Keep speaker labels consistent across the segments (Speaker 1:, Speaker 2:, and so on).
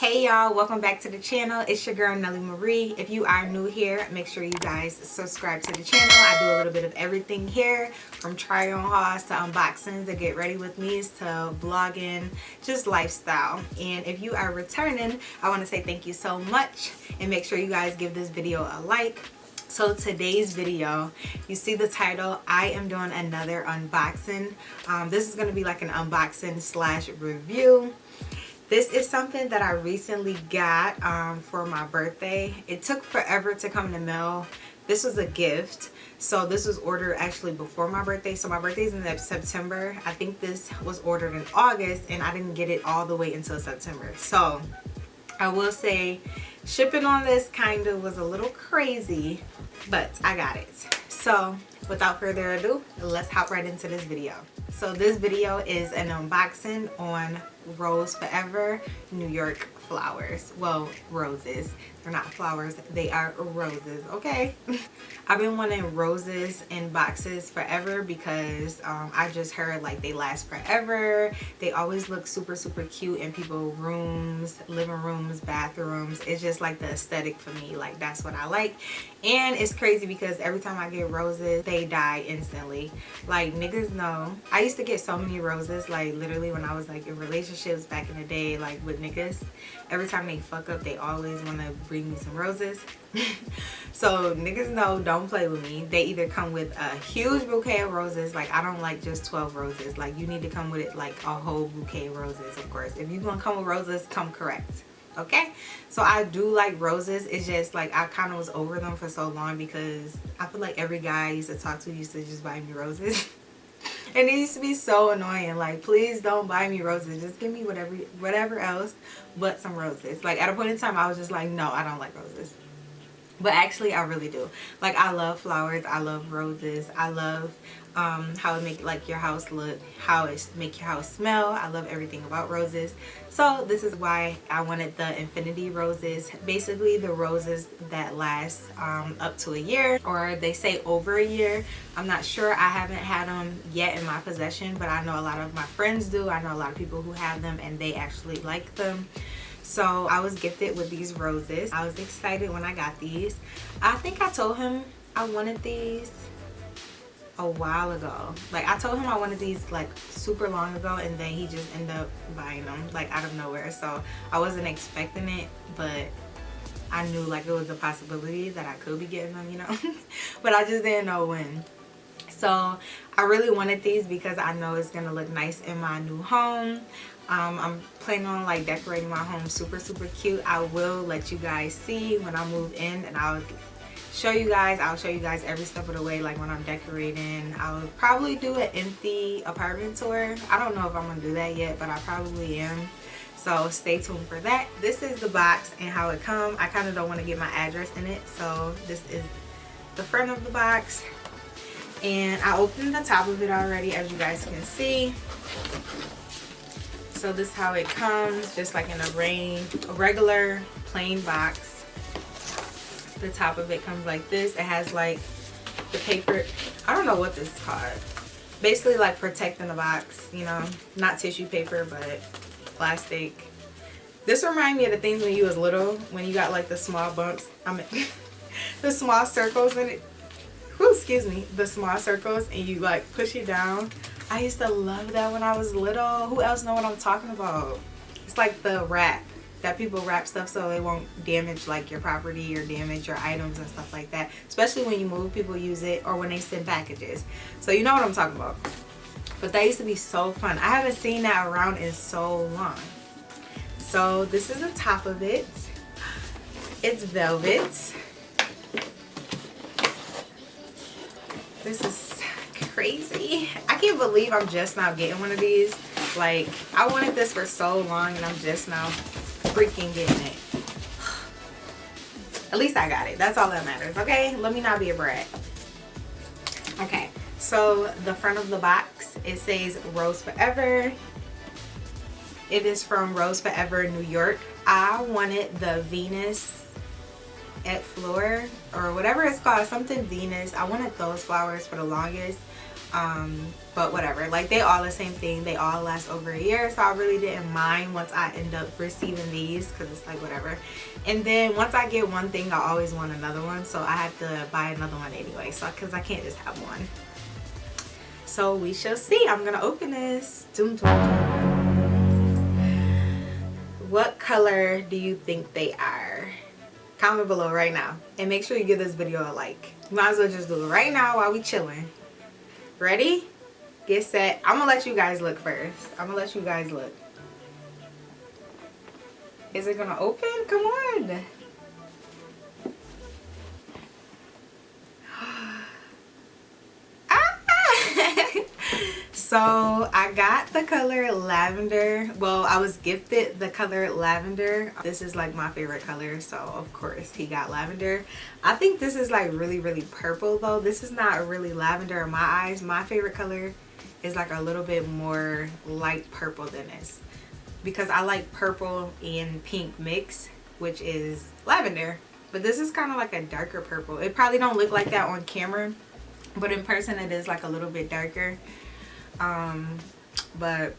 Speaker 1: Hey y'all, welcome back to the channel. It's your girl Nellie Marie. If you are new here, make sure you guys subscribe to the channel. I do a little bit of everything here, from try on hauls to unboxings to get ready with me to vlogging, just lifestyle. And if you are returning, I want to say thank you so much and make sure you guys give this video a like. So today's video, you see the title, I am doing another unboxing. This is going to be like an unboxing slash review. This is something that I recently got for my birthday. It took forever to come in the mail. This was a gift. So this was ordered actually before my birthday. So my birthday's in September. I think this was ordered in August and I didn't get it all the way until September. So I will say shipping on this kind of was a little crazy, but I got it. So without further ado, let's hop right into this video. So this video is an unboxing on Rose Forever New York flowers. Well, roses. They're not flowers, they are roses, okay? I've been wanting roses in boxes forever because I just heard like they last forever. They always look super cute in people's rooms, living rooms, bathrooms. It's just like the aesthetic for me. Like that's what I like. And it's crazy because every time I get roses, they die instantly. Like niggas know. I used to get so many roses, like literally when I was like in relationships back in the day, like with niggas. Every time they fuck up, they always want to bring me some roses. So niggas know, don't play with me. They either come with a huge bouquet of roses. Like I don't like just 12 roses. Like you need to come with it like a whole bouquet of roses, of course. If you're gonna come with roses, come correct. Okay, so I do like roses. It's just like I kind of was over them for so long because I feel like every guy I used to talk to used to just buy me roses. And it used to be so annoying. Like, please don't buy me roses. Just give me whatever else but some roses. Like, at a point in time, I was just like, no, I don't like roses. But actually, I really do. Like, I love flowers. I love roses. I love how it make like your house look, how it make your house smell. I love everything about roses. So this is why I wanted the infinity roses. Basically, the roses that last up to a year, or they say over a year. I'm not sure. I haven't had them yet in my possession, but I know a lot of my friends do. I know a lot of people who have them and they actually like them. So I was gifted with these roses. I was excited when I got these. I think I told him I wanted these a while ago. Like I told him I wanted these like super long ago, and then he just ended up buying them like out of nowhere. So I wasn't expecting it, but I knew like it was a possibility that I could be getting them, you know. But I just didn't know when. So I really wanted these because I know it's gonna look nice in my new home. I'm planning on like decorating my home super cute. I will let you guys see when I move in, and I'll show you guys every step of the way. Like when I'm decorating, I'll probably do an empty apartment tour. I don't know if I'm gonna do that yet, but I probably am. So stay tuned for that. This is the box and how it comes. I kind of don't want to get my address in it, so this is the front of the box. And I opened the top of it already, as you guys can see. So this is how it comes, just like in a regular plain box. The top of it comes like this. It has like the paper, I don't know what this is called. Basically like protecting the box, you know, not tissue paper, but plastic. This reminds me of the things when you was little, when you got like the small bumps, the small circles in it. Whew, excuse me, the small circles, and you like push it down. I used to love that when I was little. Who else know what I'm talking about? It's like the wrap that people wrap stuff so it won't damage like your property or damage your items and stuff like that. Especially when you move, people use it, or when they send packages. So you know what I'm talking about. But that used to be so fun. I haven't seen that around in so long. So this is the top of it. It's velvet. This is crazy. I can't believe I'm just now getting one of these. Like, I wanted this for so long and I'm just now freaking getting it. At least I got it. That's all that matters, okay? Let me not be a brat. Okay, so the front of the box, it says Rose Forever. It is from Rose Forever, New York. I wanted the Venus et Fleur or whatever it's called, something Venus. I wanted those flowers for the longest. But whatever, like they all the same thing, they all last over a year, so I really didn't mind once I end up receiving these, because it's like whatever. And then once I get one thing, I always want another one, so I have to buy another one anyway, so because I can't just have one. So we shall see. I'm gonna open this. Doom, doom, doom. What color do you think they are? Comment below right now, and make sure you give this video a like. You might as well just do it right now while we chilling. Ready? Get set. I'm gonna let you guys look first. I'm gonna let you guys look. Is it gonna open? Come on. So I got the color lavender. Well, I was gifted the color lavender. This is like my favorite color, so of course he got lavender. I think this is like really purple though. This is not really lavender in my eyes. My favorite color is like a little bit more light purple than this, because I like purple and pink mix, which is lavender. But this is kind of like a darker purple. It probably don't look like that on camera, but in person it is like a little bit darker. But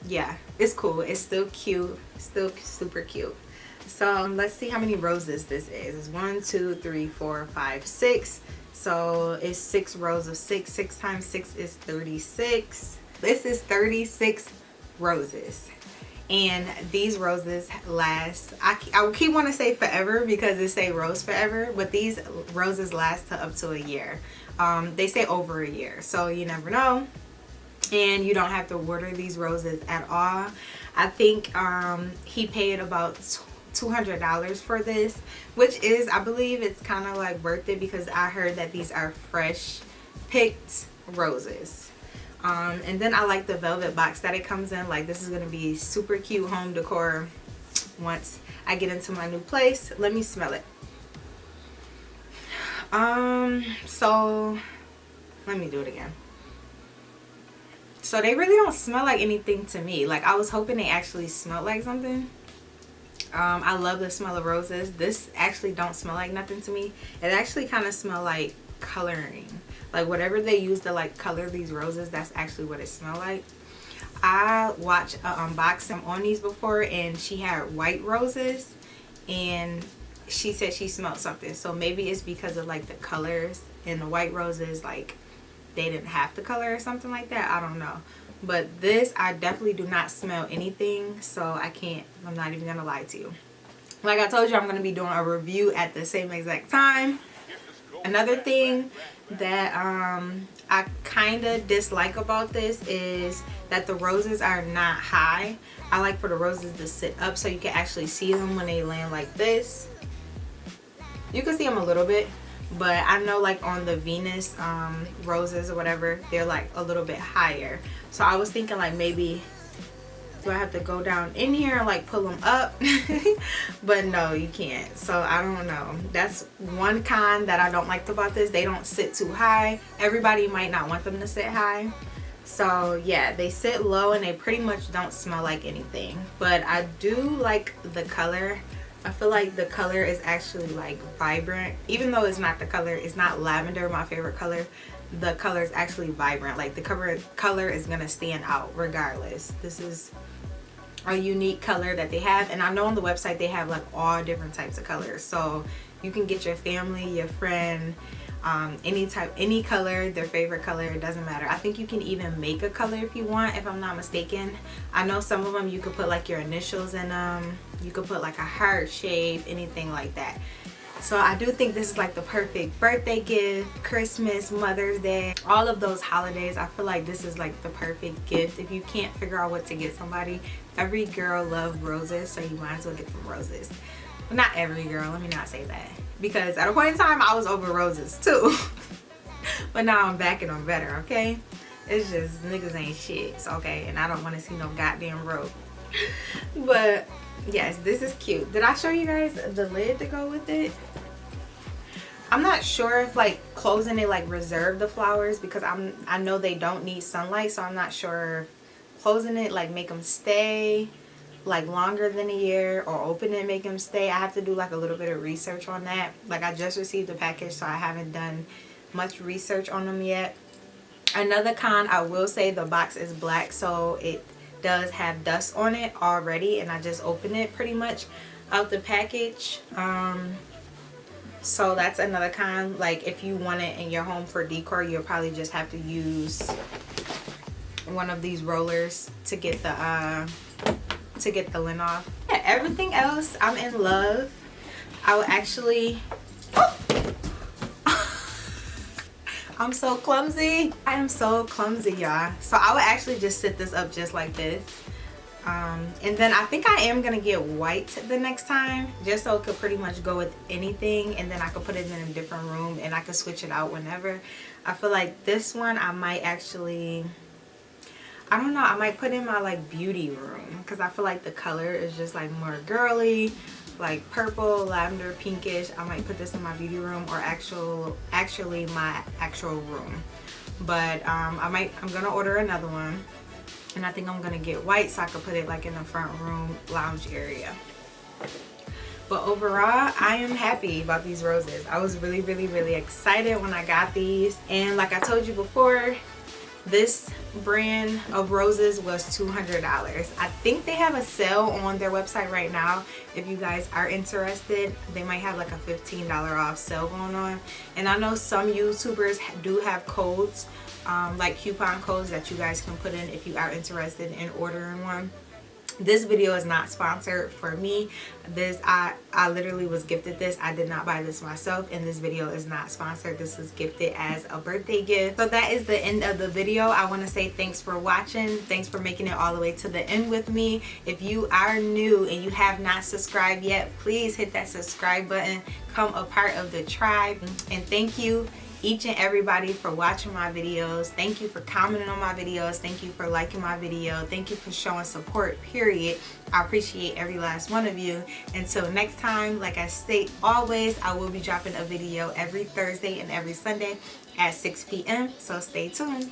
Speaker 1: yeah, it's cool. It's still cute, still super cute. So let's see how many roses this is. It's 1 2 3 4 5 6. So it's 6 rows of 6. 6 times 6 is 36. This is 36 roses, and these roses last, I keep want to say forever because it say rose forever, but these roses last to up to a year. They say over a year, so you never know. And you don't have to water these roses at all. I think he paid about $200 for this, which is, I believe it's kind of like worth it, because I heard that these are fresh picked roses. And then I like the velvet box that it comes in. Like, this is going to be super cute home decor once I get into my new place. Let me smell it. So let me do it again. So they really don't smell like anything to me. Like, I was hoping they actually smelled like something. I love the smell of roses. This actually don't smell like nothing to me. It actually kind of smell like coloring. Like, whatever they use to like color these roses, that's actually what it smell like. I watched an unboxing on these before, and she had white roses, and she said she smelled something. So maybe it's because of like the colors in the white roses, like they didn't have the color or something like that. I don't know. But this, I definitely do not smell anything, so I'm not even gonna lie to you. Like I told you, I'm gonna be doing a review at the same exact time. Another thing that I kind of dislike about this is that the roses are not high. I like for the roses to sit up so you can actually see them when they land like this. You can see them a little bit, but I know like on the Venus roses or whatever, they're like a little bit higher. So I was thinking like, maybe do I have to go down in here and like pull them up? But no, you can't. So I don't know. That's one con that I don't like about this. They don't sit too high. Everybody might not want them to sit high. So yeah, they sit low and they pretty much don't smell like anything. But I do like the color. I feel like the color is actually like vibrant. Even though it's not the color, it's not lavender, my favorite color. The color is actually vibrant. Like the color is gonna stand out regardless. This is a unique color that they have, and I know on the website they have like all different types of colors, so you can get your family, your friend, any color, their favorite color, it doesn't matter. I think you can even make a color if you want, if I'm not mistaken. I know some of them you could put like your initials in them, you could put like a heart shape, anything like that. So I do think this is like the perfect birthday gift, Christmas, Mother's Day, all of those holidays. I feel like this is like the perfect gift. If you can't figure out what to get somebody, every girl loves roses, so you might as well get them roses. Well, not every girl, let me not say that, because at a point in time I was over roses too. But now I'm back and I'm better, okay? It's just niggas ain't shit, so, okay? And I don't want to see no goddamn rose. But yes, this is cute. Did I show you guys the lid to go with it? I'm not sure if like closing it like reserve the flowers, because I know they don't need sunlight, so I'm not sure if closing it like make them stay like longer than a year, or open it make them stay. I have to do like a little bit of research on that. Like I just received the package, so I haven't done much research on them yet. Another con, I will say the box is black, so it does have dust on it already, and I just opened it pretty much out the package. So that's another con. Like if you want it in your home for decor, you'll probably just have to use one of these rollers to get the lint off. Yeah, everything else I'm in love. I will actually I'm so clumsy. I am so clumsy, y'all. So I would actually just sit this up just like this. And then I think I am gonna get white the next time, just so it could pretty much go with anything, and then I could put it in a different room and I could switch it out whenever. I feel like this one I might actually, I don't know, I might put in my like beauty room, because I feel like the color is just like more girly, like purple, lavender, pinkish. I might put this in my beauty room, or actually my actual room. But I'm gonna order another one, and I think I'm gonna get white so I could put it like in the front room lounge area. But overall, I am happy about these roses. I was really, really, really excited when I got these, and like I told you before, this brand of roses was $200. I think they have a sale on their website right now. If you guys are interested, they might have like a $15 off sale going on. And I know some YouTubers do have codes, like coupon codes that you guys can put in if you are interested in ordering one. This video is not sponsored for me. This I literally was gifted this. I did not buy this myself, and this video is not sponsored. This was gifted as a birthday gift. So that is the end of the video. I want to say thanks for watching. Thanks for making it all the way to the end with me. If you are new and you have not subscribed yet, please hit that subscribe button. Come a part of the tribe. And thank you each and everybody for watching my videos. Thank you for commenting on my videos. Thank you for liking my video. Thank you for showing support, period. I appreciate every last one of you. Until next time, like I state always, I will be dropping a video every Thursday and every Sunday at 6 p.m. So stay tuned.